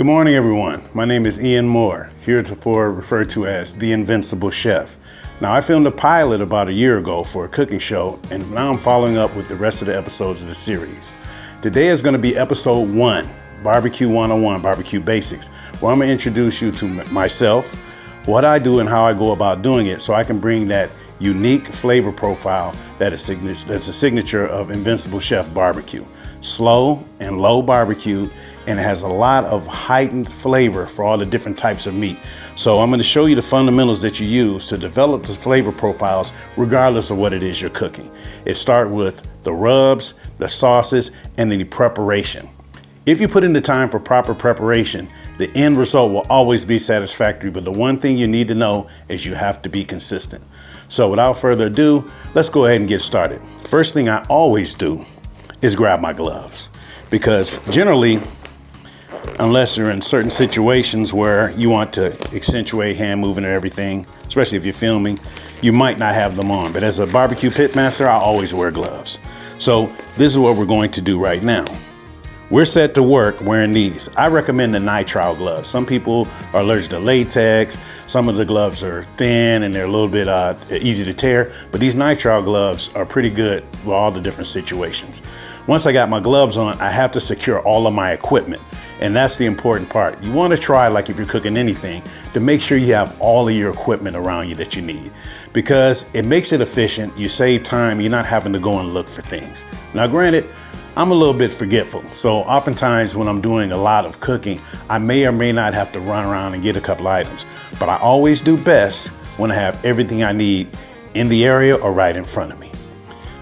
Good morning, everyone. My name is Ian Moore, heretofore referred to as the Invincible Chef. Now, I filmed a pilot about a year ago for a cooking show, and now I'm following up with the rest of the episodes of the series. Today is going to be episode 1, Barbecue 101, Barbecue Basics, where I'm going to introduce you to myself, what I do and how I go about doing it so I can bring that unique flavor profile that's a signature of Invincible Chef Barbecue. Slow and low barbecue, and it has a lot of heightened flavor for all the different types of meat. So I'm going to show you the fundamentals that you use to develop the flavor profiles regardless of what it is you're cooking. It starts with the rubs, the sauces, and then the preparation. If you put in the time for proper preparation, the end result will always be satisfactory, but the one thing you need to know is you have to be consistent. So without further ado, let's go ahead and get started. First thing I always do is grab my gloves, because generally, unless you're in certain situations where you want to accentuate hand movement and everything, especially if you're filming, you might not have them on. But as a barbecue pitmaster, I always wear gloves. So this is what we're going to do right now. We're set to work wearing these. I recommend the nitrile gloves. Some people are allergic to latex. Some of the gloves are thin and they're a little bit easy to tear, but these nitrile gloves are pretty good for all the different situations. Once I got my gloves on, I have to secure all of my equipment. And that's the important part. You want to try, like if you're cooking anything, to make sure you have all of your equipment around you that you need, because it makes it efficient. You save time. You're not having to go and look for things. Now, granted, I'm a little bit forgetful. So oftentimes when I'm doing a lot of cooking, I may or may not have to run around and get a couple items, but I always do best when I have everything I need in the area or right in front of me.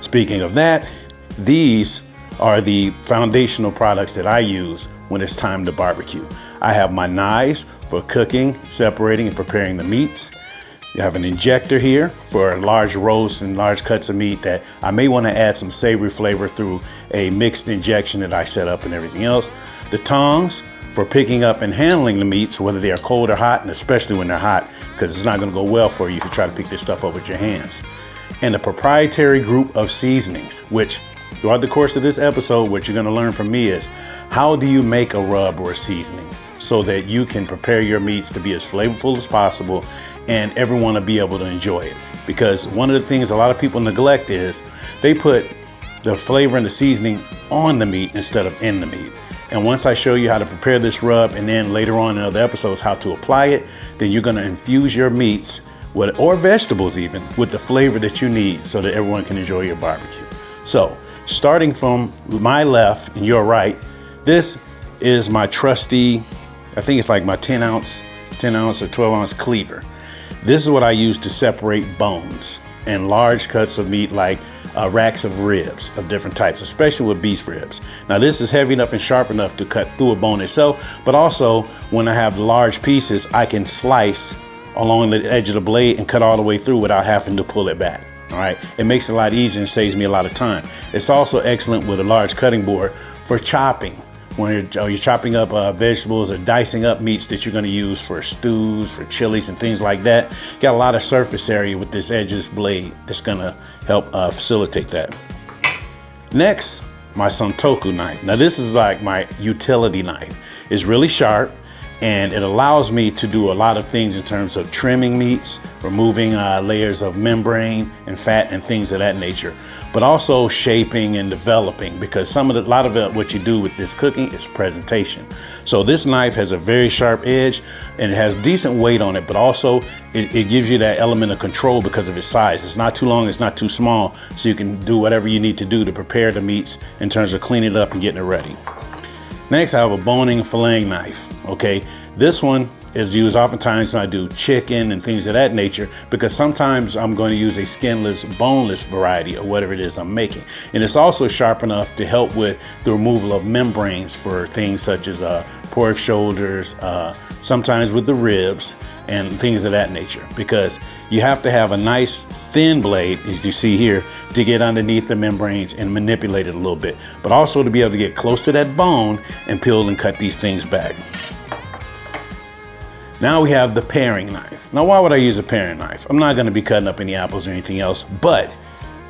Speaking of that, these are the foundational products that I use when it's time to barbecue. I have my knives for cooking, separating, and preparing the meats. You have an injector here for large roasts and large cuts of meat that I may want to add some savory flavor through a mixed injection that I set up and everything else. The tongs for picking up and handling the meats, whether they are cold or hot, and especially when they're hot, because it's not going to go well for you if you try to pick this stuff up with your hands. And a proprietary group of seasonings, which throughout the course of this episode, what you're going to learn from me is how do you make a rub or a seasoning so that you can prepare your meats to be as flavorful as possible and everyone will be able to enjoy it. Because one of the things a lot of people neglect is they put the flavor and the seasoning on the meat instead of in the meat. And once I show you how to prepare this rub, and then later on in other episodes how to apply it, then you're going to infuse your meats with, or vegetables even, with the flavor that you need so that everyone can enjoy your barbecue. So starting from my left and your right, this is my trusty, I think it's like my 10 ounce or 12 ounce cleaver. This is what I use to separate bones and large cuts of meat, like racks of ribs of different types, especially with beef ribs. Now this is heavy enough and sharp enough to cut through a bone itself, but also when I have large pieces, I can slice along the edge of the blade and cut all the way through without having to pull it back. All right, it makes it a lot easier and saves me a lot of time. It's also excellent with a large cutting board for chopping. When you're chopping up vegetables or dicing up meats that you're going to use for stews, for chilies and things like that. Got a lot of surface area with this edgeless blade that's going to help facilitate that. Next, my Santoku knife. Now this is like my utility knife. It's really sharp and it allows me to do a lot of things in terms of trimming meats, removing layers of membrane and fat and things of that nature, but also shaping and developing, because a lot of what you do with this cooking is presentation. So this knife has a very sharp edge and it has decent weight on it, but also it gives you that element of control because of its size. It's not too long, it's not too small, so you can do whatever you need to do to prepare the meats in terms of cleaning it up and getting it ready. Next, I have a boning filleting knife. Okay, this one is used oftentimes when I do chicken and things of that nature, because sometimes I'm going to use a skinless, boneless variety of whatever it is I'm making. And it's also sharp enough to help with the removal of membranes for things such as pork shoulders, sometimes with the ribs and things of that nature, because you have to have a nice thin blade, as you see here, to get underneath the membranes and manipulate it a little bit, but also to be able to get close to that bone and peel and cut these things back. Now we have the paring knife. Now, why would I use a paring knife? I'm not going to be cutting up any apples or anything else, but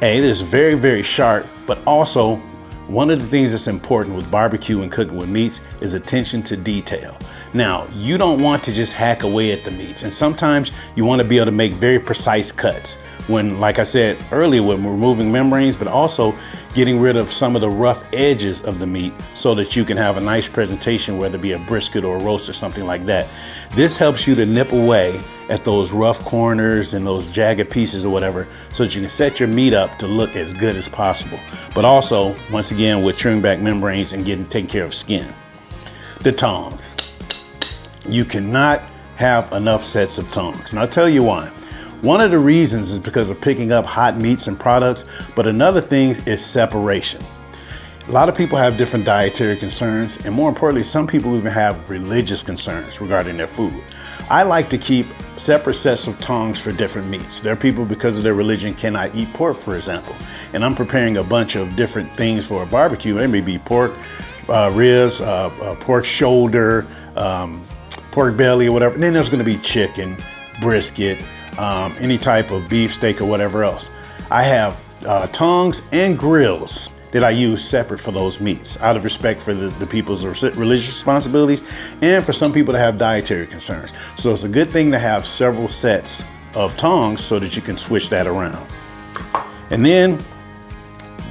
hey, it is very, very sharp, but also One of the things that's important with barbecue and cooking with meats is attention to detail. Now, you don't want to just hack away at the meats, and sometimes you want to be able to make very precise cuts. When, like I said earlier, when removing membranes, but also getting rid of some of the rough edges of the meat so that you can have a nice presentation, whether it be a brisket or a roast or something like that. This helps you to nip away at those rough corners and those jagged pieces or whatever, so that you can set your meat up to look as good as possible. But also, once again, with trimming back membranes and taking care of skin. The tongs. You cannot have enough sets of tongs, and I'll tell you why. One of the reasons is because of picking up hot meats and products, but another thing is separation. A lot of people have different dietary concerns, and more importantly, some people even have religious concerns regarding their food. I like to keep separate sets of tongs for different meats. There are people, because of their religion, cannot eat pork, for example, and I'm preparing a bunch of different things for a barbecue. It may be pork ribs, pork shoulder, pork belly or whatever. And then there's going to be chicken, brisket, any type of beef steak or whatever else. I have tongs and grills that I use separate for those meats, out of respect for the people's religious responsibilities and for some people that have dietary concerns. So it's a good thing to have several sets of tongs so that you can switch that around. And then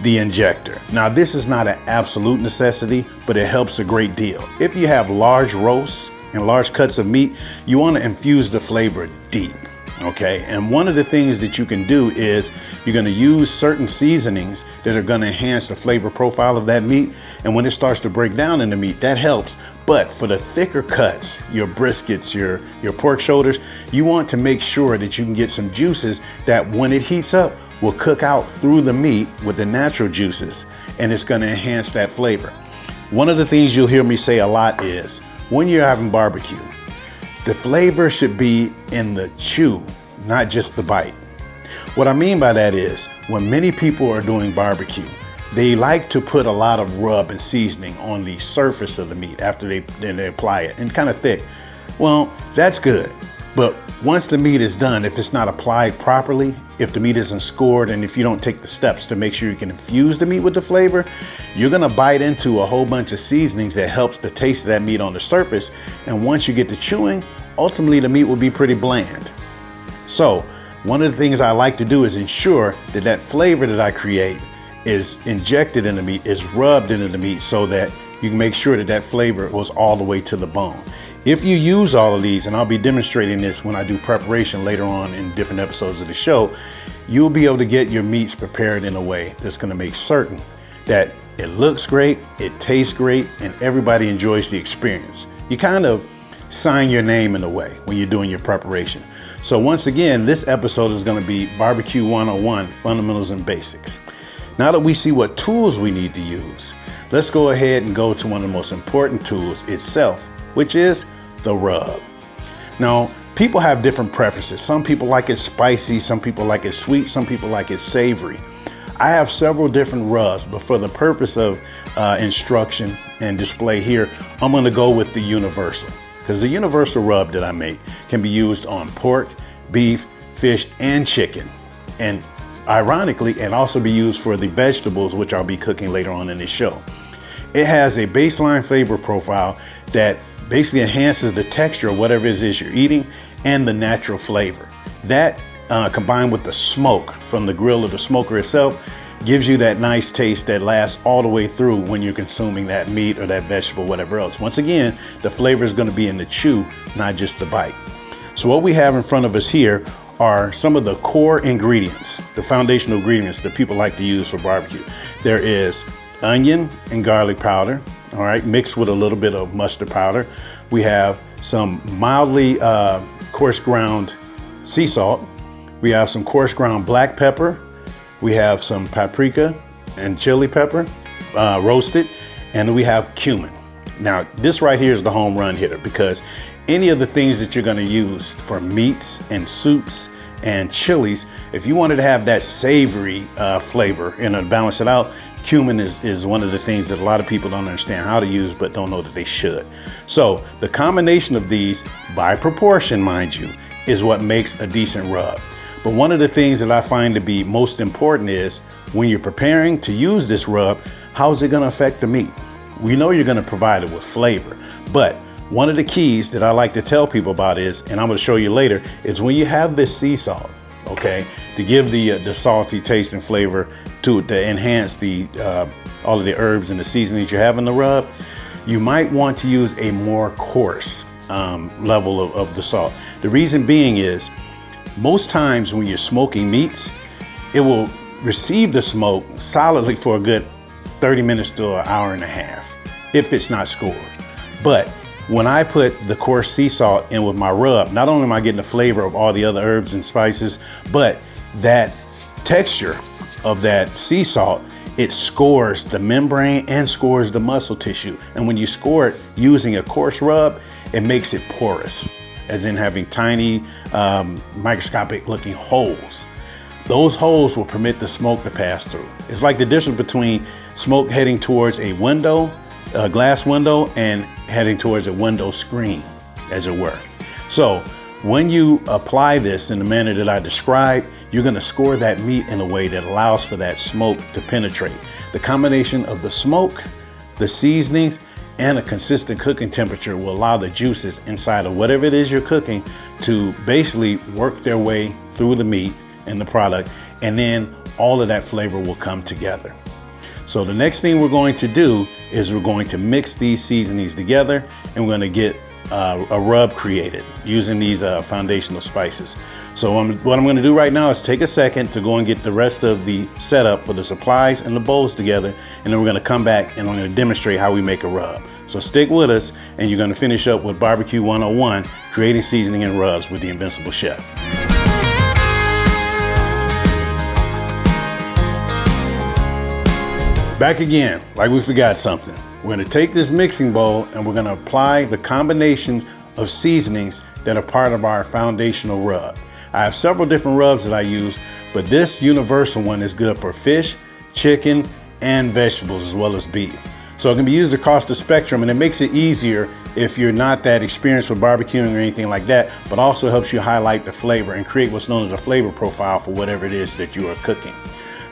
the injector. Now, this is not an absolute necessity, but it helps a great deal. If you have large roasts and large cuts of meat, you want to infuse the flavor deep. Okay, and one of the things that you can do is you're going to use certain seasonings that are going to enhance the flavor profile of that meat. And when it starts to break down in the meat, that helps. But for the thicker cuts, your briskets, your pork shoulders, you want to make sure that you can get some juices that when it heats up will cook out through the meat with the natural juices, and it's going to enhance that flavor. One of the things you'll hear me say a lot is when you're having barbecue, the flavor should be in the chew, not just the bite. What I mean by that is when many people are doing barbecue, they like to put a lot of rub and seasoning on the surface of the meat after they apply it, and kind of thick. Well, that's good. But once the meat is done, if it's not applied properly, if the meat isn't scored, and if you don't take the steps to make sure you can infuse the meat with the flavor, you're gonna bite into a whole bunch of seasonings that helps the taste of that meat on the surface. And once you get to chewing, ultimately the meat will be pretty bland. So one of the things I like to do is ensure that that flavor that I create is injected in the meat, is rubbed into the meat, so that you can make sure that that flavor goes all the way to the bone. If you use all of these, and I'll be demonstrating this when I do preparation later on in different episodes of the show, you'll be able to get your meats prepared in a way that's going to make certain that it looks great, it tastes great, and everybody enjoys the experience. You kind of sign your name in a way when you're doing your preparation. So once again, this episode is going to be Barbecue 101, Fundamentals and Basics. Now that we see what tools we need to use, let's go ahead and go to one of the most important tools itself, which is the rub. Now, people have different preferences. Some people like it spicy, some people like it sweet, some people like it savory. I have several different rubs, but for the purpose of instruction and display here, I'm going to go with the universal, because the universal rub that I make can be used on pork, beef, fish, and chicken. And ironically, it can also be used for the vegetables, which I'll be cooking later on in this show. It has a baseline flavor profile that basically enhances the texture of whatever it is you're eating and the natural flavor. That combined with the smoke from the grill or the smoker itself gives you that nice taste that lasts all the way through when you're consuming that meat or that vegetable, whatever else. Once again, the flavor is going to be in the chew, not just the bite. So what we have in front of us here are some of the core ingredients, the foundational ingredients that people like to use for barbecue. There is onion and garlic powder, all right, mixed with a little bit of mustard powder. We have some mildly coarse ground sea salt. We have some coarse ground black pepper. We have some paprika and chili pepper roasted, and we have cumin. Now, this right here is the home run hitter, because any of the things that you're going to use for meats and soups and chilies, if you wanted to have that savory flavor and balance it out, cumin is one of the things that a lot of people don't understand how to use, but don't know that they should. So the combination of these, by proportion, mind you, is what makes a decent rub. But one of the things that I find to be most important is when you're preparing to use this rub, How's it gonna affect the meat? We know you're gonna provide it with flavor, but one of the keys that I like to tell people about is, and I'm gonna show you later, is when you have this sea salt, okay, to give the salty taste and flavor to enhance the all of the herbs and the seasonings you have in the rub, you might want to use a more coarse level of the salt. The reason being is, most times when you're smoking meats, it will receive the smoke solidly for a good 30 minutes to an hour and a half, if it's not scored. But when I put the coarse sea salt in with my rub, not only am I getting the flavor of all the other herbs and spices, but that texture of that sea salt, it scores the membrane and scores the muscle tissue. And when you score it using a coarse rub, it makes it porous, as in having tiny microscopic looking holes. Those holes will permit the smoke to pass through. It's like the difference between smoke heading towards a window, a glass window, and heading towards a window screen, as it were. So when you apply this in the manner that I described, you're gonna score that meat in a way that allows for that smoke to penetrate. The combination of the smoke, the seasonings, and a consistent cooking temperature will allow the juices inside of whatever it is you're cooking to basically work their way through the meat and the product, and then all of that flavor will come together. So the next thing we're going to do is we're going to mix these seasonings together, and we're going to get a rub created using these foundational spices. So what I'm going to do right now is take a second to go and get the rest of the setup for the supplies and the bowls together, and then we're going to come back and I'm going to demonstrate how we make a rub. So stick with us, and you're going to finish up with Barbecue 101, creating seasoning and rubs with the Invincible Chef. Back again, like we forgot something. We're gonna take this mixing bowl and we're gonna apply the combinations of seasonings that are part of our foundational rub. I have several different rubs that I use, but this universal one is good for fish, chicken, and vegetables, as well as beef. So it can be used across the spectrum, and it makes it easier if you're not that experienced with barbecuing or anything like that, but also helps you highlight the flavor and create what's known as a flavor profile for whatever it is that you are cooking.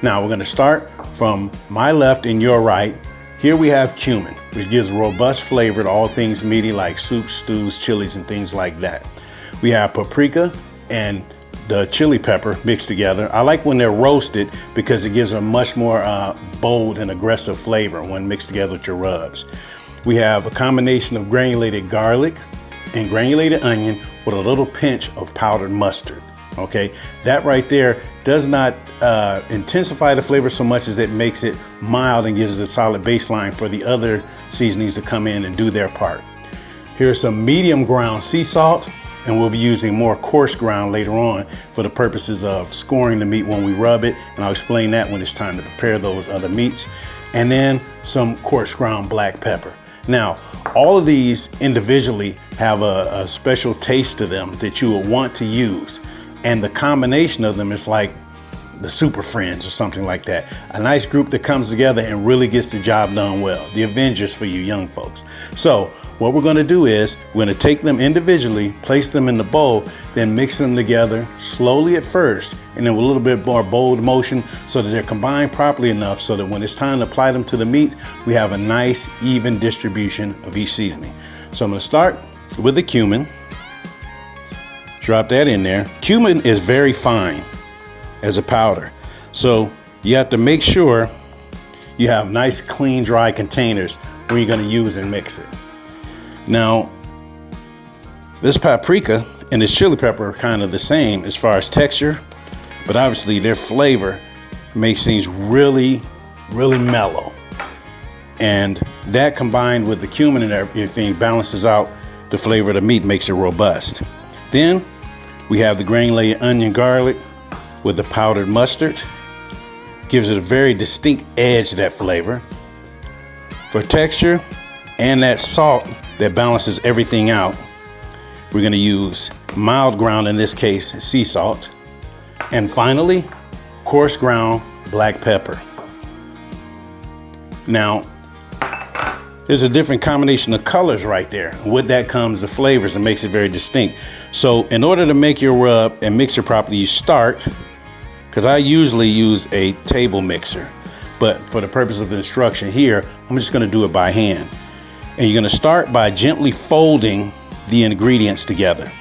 Now we're gonna start from my left and your right. Here we have cumin, which gives robust flavor to all things meaty like soups, stews, chilies, and things like that. We have paprika and the chili pepper mixed together. I like when they're roasted because it gives a much more bold and aggressive flavor when mixed together with your rubs. We have a combination of granulated garlic and granulated onion with a little pinch of powdered mustard. Okay, that right there does not intensify the flavor so much as it makes it mild and gives it a solid baseline for the other seasonings to come in and do their part. Here's some medium ground sea salt, and we'll be using more coarse ground later on for the purposes of scoring the meat when we rub it, and I'll explain that when it's time to prepare those other meats. And then some coarse ground black pepper. Now, all of these individually have a special taste to them that you will want to use. And the combination of them is like the Super Friends or something like that. A nice group that comes together and really gets the job done well. The Avengers for you young folks. So what we're gonna do is we're gonna take them individually, place them in the bowl, then mix them together slowly at first, and then with a little bit more bold motion so that they're combined properly enough so that when it's time to apply them to the meat, we have a nice even distribution of each seasoning. So I'm gonna start with the cumin. Drop that in there. Cumin is very fine as a powder, so you have to make sure you have nice, clean, dry containers when you're going to use and mix it. Now, this paprika and this chili pepper are kind of the same as far as texture, but obviously their flavor makes things really, really mellow. And that combined with the cumin and everything balances out the flavor of the meat, makes it robust. Then we have the granulated onion garlic with the powdered mustard. Gives it a very distinct edge to that flavor. For texture and that salt that balances everything out, we're gonna use mild ground, in this case, sea salt. And finally, coarse ground black pepper. Now, there's a different combination of colors right there. With that comes the flavors and makes it very distinct. So in order to make your rub and mix it properly, you start, because I usually use a table mixer, but for the purpose of the instruction here, I'm just gonna do it by hand. And you're gonna start by gently folding the ingredients together,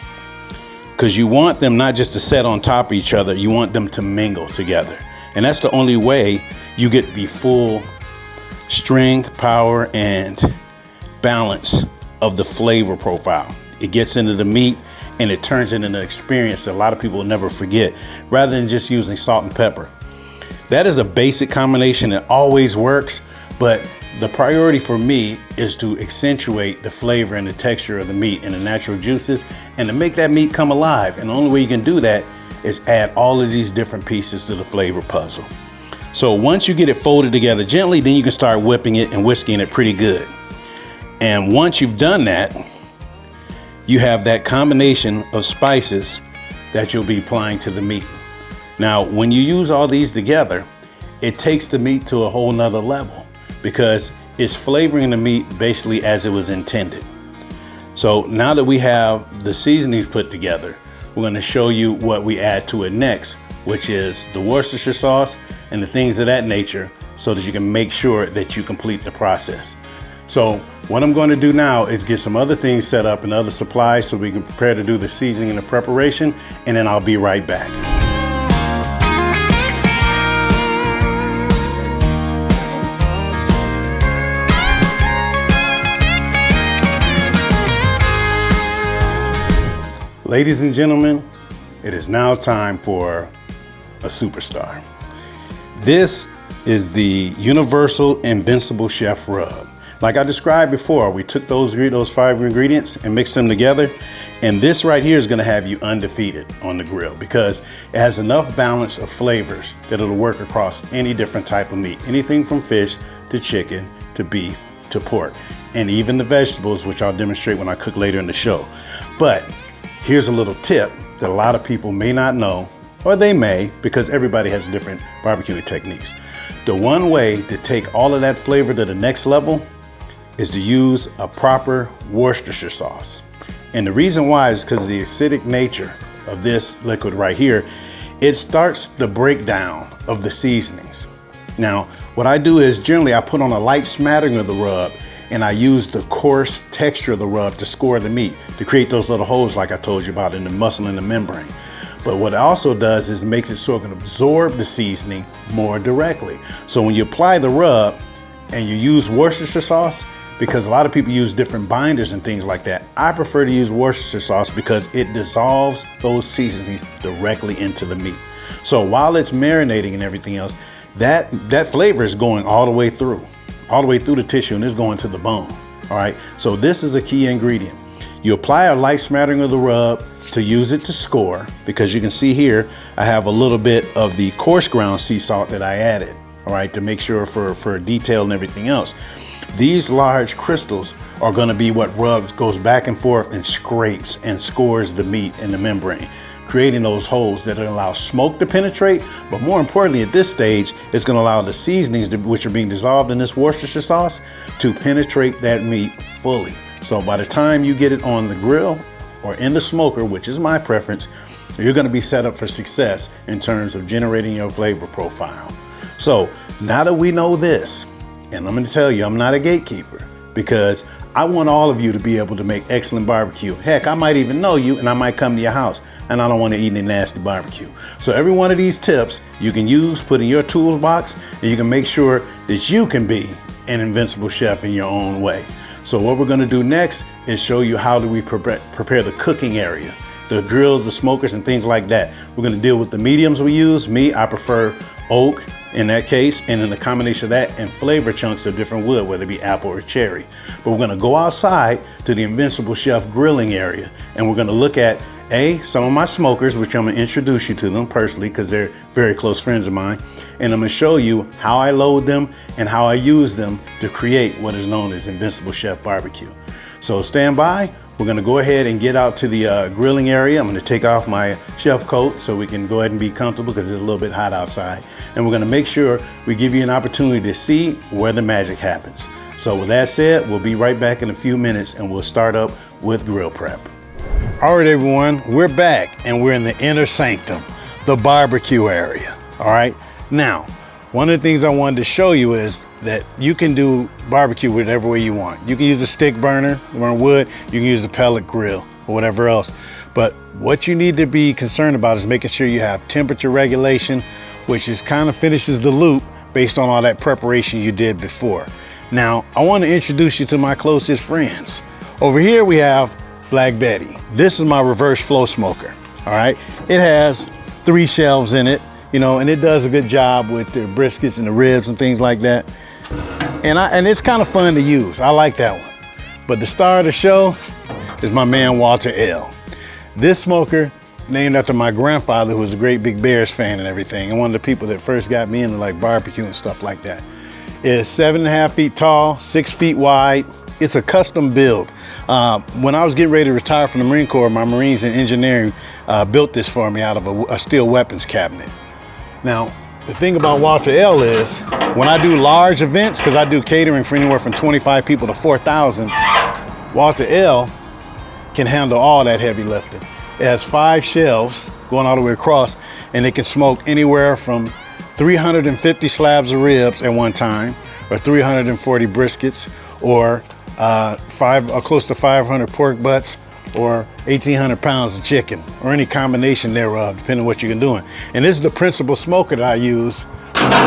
because you want them not just to set on top of each other, you want them to mingle together. And that's the only way you get the full strength, power, and balance of the flavor profile. It gets into the meat and it turns it into an experience that a lot of people will never forget, rather than just using salt and pepper. That is a basic combination that always works, but the priority for me is to accentuate the flavor and the texture of the meat and the natural juices, and to make that meat come alive. And the only way you can do that is add all of these different pieces to the flavor puzzle. So once you get it folded together gently, then you can start whipping it and whisking it pretty good. And once you've done that, you have that combination of spices that you'll be applying to the meat. Now, when you use all these together, it takes the meat to a whole nother level, because it's flavoring the meat basically as it was intended. So now that we have the seasonings put together, we're going to show you what we add to it next, which is the Worcestershire sauce and the things of that nature, so that you can make sure that you complete the process. So what I'm going to do now is get some other things set up and other supplies so we can prepare to do the seasoning and the preparation, and then I'll be right back. Ladies and gentlemen, it is now time for a superstar. This is the Universal Invincible Chef Rub. Like I described before, we took those 5 ingredients and mixed them together. And this right here is gonna have you undefeated on the grill, because it has enough balance of flavors that it'll work across any different type of meat. Anything from fish to chicken to beef to pork, and even the vegetables, which I'll demonstrate when I cook later in the show. But here's a little tip that a lot of people may not know, or they may, because everybody has different barbecuing techniques. The one way to take all of that flavor to the next level is to use a proper Worcestershire sauce. And the reason why is because of the acidic nature of this liquid right here. It starts the breakdown of the seasonings. Now, what I do is generally I put on a light smattering of the rub, and I use the coarse texture of the rub to score the meat, to create those little holes like I told you about in the muscle and the membrane. But what it also does is makes it so it can absorb the seasoning more directly. So when you apply the rub and you use Worcestershire sauce, because a lot of people use different binders and things like that, I prefer to use Worcestershire sauce because it dissolves those seasonings directly into the meat. So while it's marinating and everything else, that flavor is going all the way through the tissue, and it's going to the bone. All right, so this is a key ingredient. You apply a light smattering of the rub to use it to score, because you can see here I have a little bit of the coarse ground sea salt that I added, all right, to make sure for detail and everything else. These large crystals are going to be what goes back and forth and scrapes and scores the meat and the membrane, creating those holes that allow smoke to penetrate. But more importantly, at this stage, it's going to allow the seasonings, which are being dissolved in this Worcestershire sauce, to penetrate that meat fully. So by the time you get it on the grill or in the smoker, which is my preference, you're going to be set up for success in terms of generating your flavor profile. So now that we know this, and I'm going to tell you, I'm not a gatekeeper, because I want all of you to be able to make excellent barbecue. Heck, I might even know you and I might come to your house, and I don't want to eat any nasty barbecue. So every one of these tips you can use, put in your tools box, and you can make sure that you can be an invincible chef in your own way. So what we're going to do next is show you how do we prepare the cooking area, the grills, the smokers, and things like that. We're going to deal with the mediums we use. I prefer oak in that case, and in the combination of that and flavor chunks of different wood, whether it be apple or cherry. But we're going to go outside to the Invincible Chef grilling area, and we're going to look at some of my smokers, which I'm going to introduce you to them personally because they're very close friends of mine, and I'm going to show you how I load them and how I use them to create what is known as Invincible Chef Barbecue. So stand by. We're going to go ahead and get out to the grilling area. I'm going to take off my chef coat so we can go ahead and be comfortable because it's a little bit hot outside. And we're going to make sure we give you an opportunity to see where the magic happens. So with that said, we'll be right back in a few minutes, and we'll start up with grill prep. All right, everyone, we're back and we're in the inner sanctum, the barbecue area. All right. Now, One of the things I wanted to show you is that you can do barbecue whatever way you want. You can use a stick burner, burn wood, you can use a pellet grill or whatever else. But what you need to be concerned about is making sure you have temperature regulation, which is kind of finishes the loop based on all that preparation you did before. Now, I want to introduce you to my closest friends. Over here we have Black Betty. This is my reverse flow smoker, all right? It has 3 shelves in it, you know, and it does a good job with the briskets and the ribs and things like that. And it's kind of fun to use. I like that one. But the star of the show is my man, Walter L. This smoker, named after my grandfather, who was a great big Bears fan and everything, and one of the people that first got me into like barbecue and stuff like that, is 7.5 feet tall, 6 feet wide. It's a custom build. When I was getting ready to retire from the Marine Corps, my Marines in engineering built this for me out of a steel weapons cabinet. Now, the thing about Walter L is, when I do large events, because I do catering for anywhere from 25 people to 4,000, Walter L can handle all that heavy lifting. It has 5 shelves going all the way across, and it can smoke anywhere from 350 slabs of ribs at one time, or 340 briskets, or close to 500 pork butts, or 1,800 pounds of chicken, or any combination thereof, depending on what you're doing. And this is the principal smoker that I use,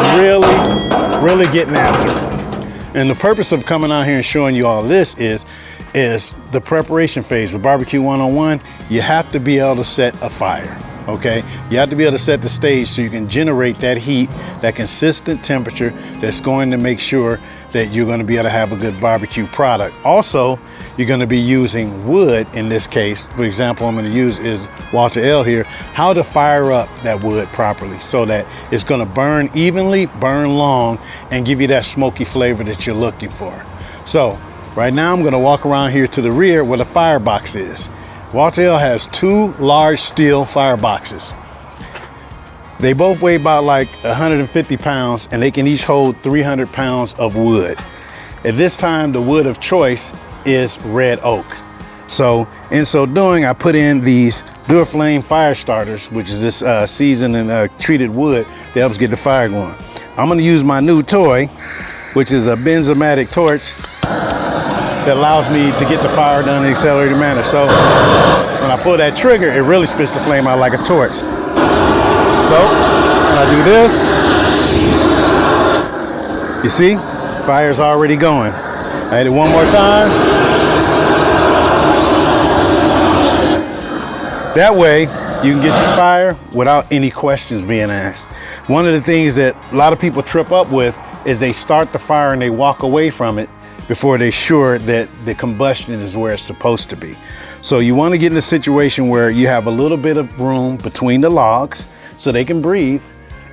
really getting after it. And the purpose of coming out here and showing you all this is the preparation phase. With Barbecue 101, you have to be able to set a fire, okay? You have to be able to set the stage so you can generate that heat, that consistent temperature that's going to make sure that you're going to be able to have a good barbecue product. Also, you're going to be using wood in this case. For example, I'm going to use is Walter L here, how to fire up that wood properly so that it's going to burn evenly, burn long, and give you that smoky flavor that you're looking for. So right now I'm going to walk around here to the rear where the firebox is. Walter L has 2 large steel fireboxes. They both weigh about like 150 pounds, and they can each hold 300 pounds of wood. At this time, the wood of choice is red oak. So in so doing, I put in these Duraflame fire starters, which is this seasoned and treated wood that helps get the fire going. I'm gonna use my new toy, which is a benzomatic torch that allows me to get the fire done in an accelerated manner. So when I pull that trigger, it really spits the flame out like a torch. So, when I do this, you see, fire's already going. I hit it one more time. That way, you can get the fire without any questions being asked. One of the things that a lot of people trip up with is they start the fire and they walk away from it before they're sure that the combustion is where it's supposed to be. So you want to get in a situation where you have a little bit of room between the logs, so they can breathe,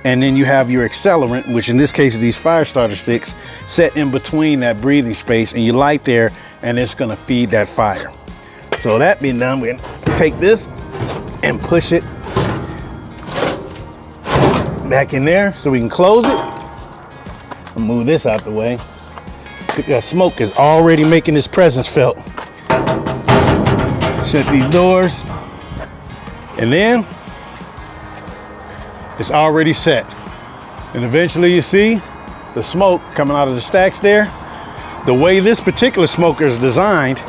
and then you have your accelerant, which in this case is these fire starter sticks, set in between that breathing space, and you light there, and it's gonna feed that fire. So that being done, we take this and push it back in there so we can close it. I'll move this out the way. That smoke is already making its presence felt. Shut these doors, and then it's already set. And eventually you see the smoke coming out of the stacks there. The way this particular smoker is designed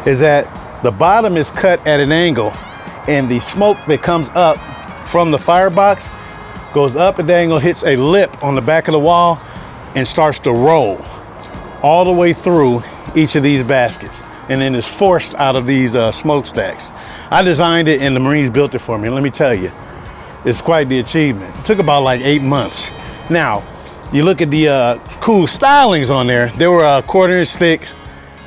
is that the bottom is cut at an angle, and the smoke that comes up from the firebox goes up at the angle, hits a lip on the back of the wall, and starts to roll all the way through each of these baskets, and then is forced out of these smokestacks. I designed it and the Marines built it for me. And let me tell you, it's quite the achievement. It took about like 8 months. Now, you look at the cool stylings on there. There were quarter-inch thick,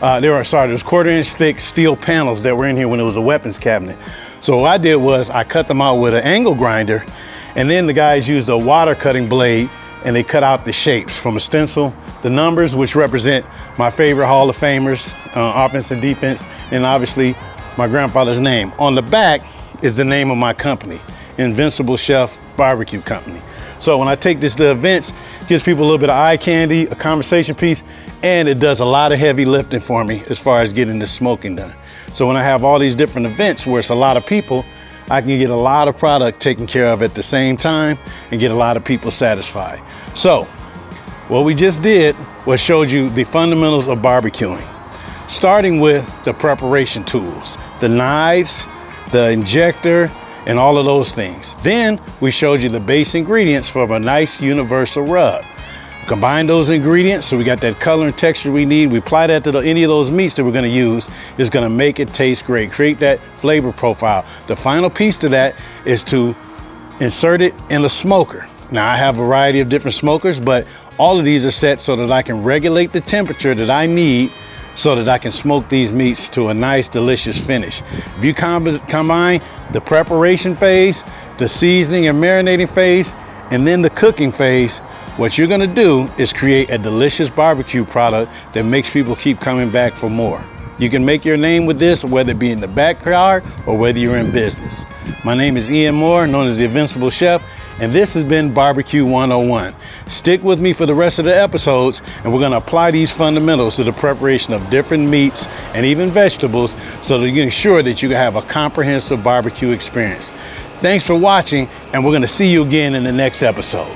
there's quarter-inch thick steel panels that were in here when it was a weapons cabinet. So what I did was I cut them out with an angle grinder, and then the guys used a water cutting blade, and they cut out the shapes from a stencil, the numbers, which represent my favorite Hall of Famers, offense and defense, and obviously my grandfather's name. On the back is the name of my company, Invincible Chef Barbecue Company. So when I take this to events, it gives people a little bit of eye candy, a conversation piece, and it does a lot of heavy lifting for me as far as getting the smoking done. So when I have all these different events where it's a lot of people, I can get a lot of product taken care of at the same time and get a lot of people satisfied. So what we just did was showed you the fundamentals of barbecuing, starting with the preparation tools, the knives, the injector, and all of those things. Then we showed you the base ingredients for a nice universal rub. Combine those ingredients so we got that color and texture we need. We apply that to any of those meats that we're going to use. Is going to make it taste great, create that flavor profile. The final piece to that is to insert it in a smoker. Now I have a variety of different smokers, but all of these are set so that I can regulate the temperature that I need so that I can smoke these meats to a nice, delicious finish. If you combine the preparation phase, the seasoning and marinating phase, and then the cooking phase, what you're gonna do is create a delicious barbecue product that makes people keep coming back for more. You can make your name with this, whether it be in the backyard or whether you're in business. My name is Ian Moore, known as the Invincible Chef, and this has been Barbecue 101. Stick with me for the rest of the episodes, and we're gonna apply these fundamentals to the preparation of different meats and even vegetables so that you can ensure that you can have a comprehensive barbecue experience. Thanks for watching, and we're gonna see you again in the next episode.